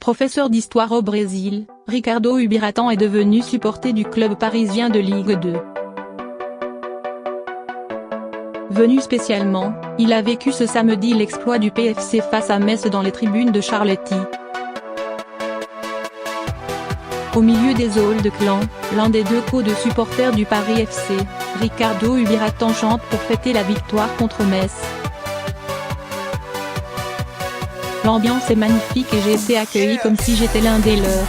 Professeur d'histoire au Brésil, Ricardo Ubiratan est devenu supporter du club parisien de Ligue 2. Venu spécialement, il a vécu ce samedi l'exploit du PFC face à Metz dans les tribunes de Charletti. Au milieu des halls de clan, l'un des deux co de supporters du Paris FC, Ricardo Ubiratan chante pour fêter la victoire contre Metz. L'ambiance est magnifique et j'ai été accueilli comme si j'étais l'un des leurs.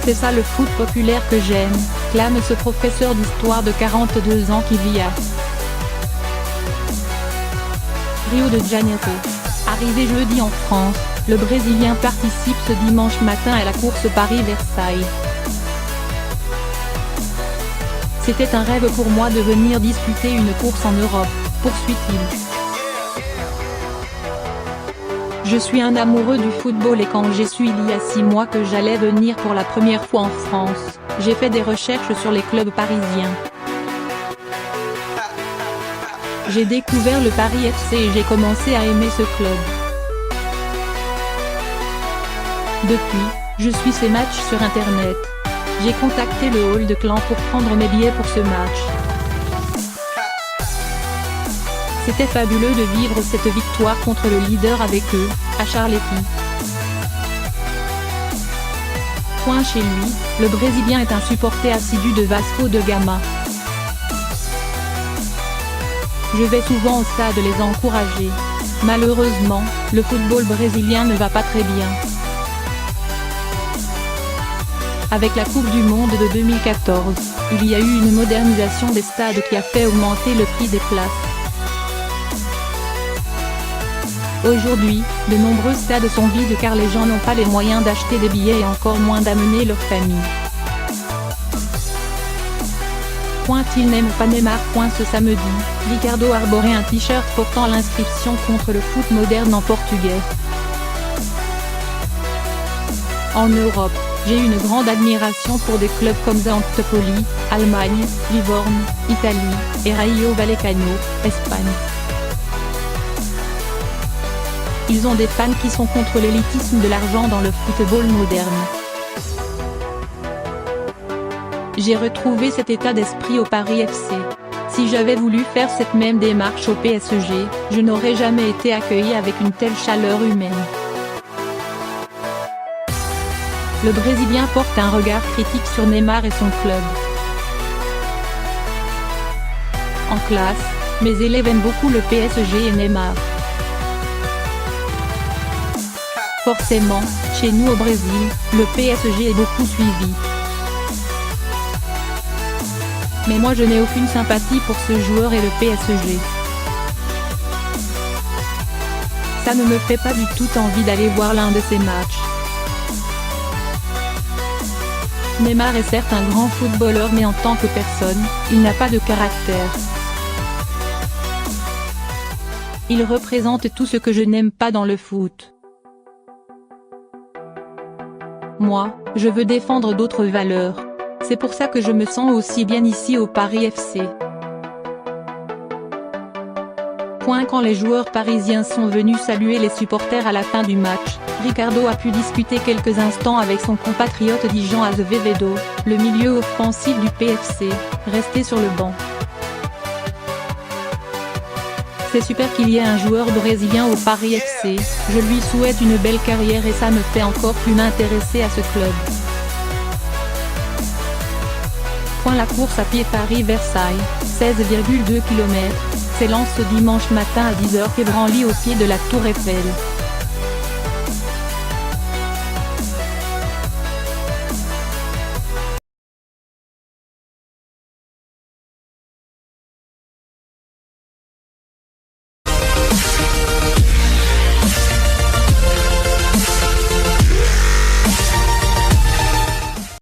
C'est ça le foot populaire que j'aime, clame ce professeur d'histoire de 42 ans qui vit à Rio de Janeiro. Arrivé jeudi en France, le Brésilien participe ce dimanche matin à la course Paris-Versailles. C'était un rêve pour moi de venir disputer une course en Europe, poursuit-il. Je suis un amoureux du football et quand j'ai su il y a 6 mois que j'allais venir pour la première fois en France, j'ai fait des recherches sur les clubs parisiens. J'ai découvert le Paris FC et j'ai commencé à aimer ce club. Depuis, je suis ces matchs sur internet. J'ai contacté le hall de clan pour prendre mes billets pour ce match. C'était fabuleux de vivre cette victoire contre le leader avec eux, à Charletti. Point chez lui, le Brésilien est un supporter assidu de Vasco da Gama. Je vais souvent au stade les encourager. Malheureusement, le football brésilien ne va pas très bien. Avec la Coupe du Monde de 2014, il y a eu une modernisation des stades qui a fait augmenter le prix des places. Aujourd'hui, de nombreux stades sont vides car les gens n'ont pas les moyens d'acheter des billets et encore moins d'amener leur famille. Il n'aime pas Neymar. Ce samedi, Ricardo arborait un t-shirt portant l'inscription contre le foot moderne en portugais. En Europe, j'ai une grande admiration pour des clubs comme Antipoli, Allemagne, Livorno, Italie, et Rayo Vallecano, Espagne. Ils ont des fans qui sont contre l'élitisme de l'argent dans le football moderne. J'ai retrouvé cet état d'esprit au Paris FC. Si j'avais voulu faire cette même démarche au PSG, je n'aurais jamais été accueilli avec une telle chaleur humaine. Le Brésilien porte un regard critique sur Neymar et son club. En classe, mes élèves aiment beaucoup le PSG et Neymar. Forcément, chez nous au Brésil, le PSG est beaucoup suivi. Mais moi je n'ai aucune sympathie pour ce joueur et le PSG. Ça ne me fait pas du tout envie d'aller voir l'un de ces matchs. Neymar est certes un grand footballeur mais en tant que personne, il n'a pas de caractère. Il représente tout ce que je n'aime pas dans le foot. Moi, je veux défendre d'autres valeurs. C'est pour ça que je me sens aussi bien ici au Paris FC. Quand les joueurs parisiens sont venus saluer les supporters à la fin du match, Ricardo a pu discuter quelques instants avec son compatriote Jean Azevedo, le milieu offensif du PFC, resté sur le banc. C'est super qu'il y ait un joueur brésilien au Paris FC, je lui souhaite une belle carrière et ça me fait encore plus m'intéresser à ce club. La course à pied Paris-Versailles, 16,2 km, s'élance ce dimanche matin à 10h et branlit au pied de la Tour Eiffel.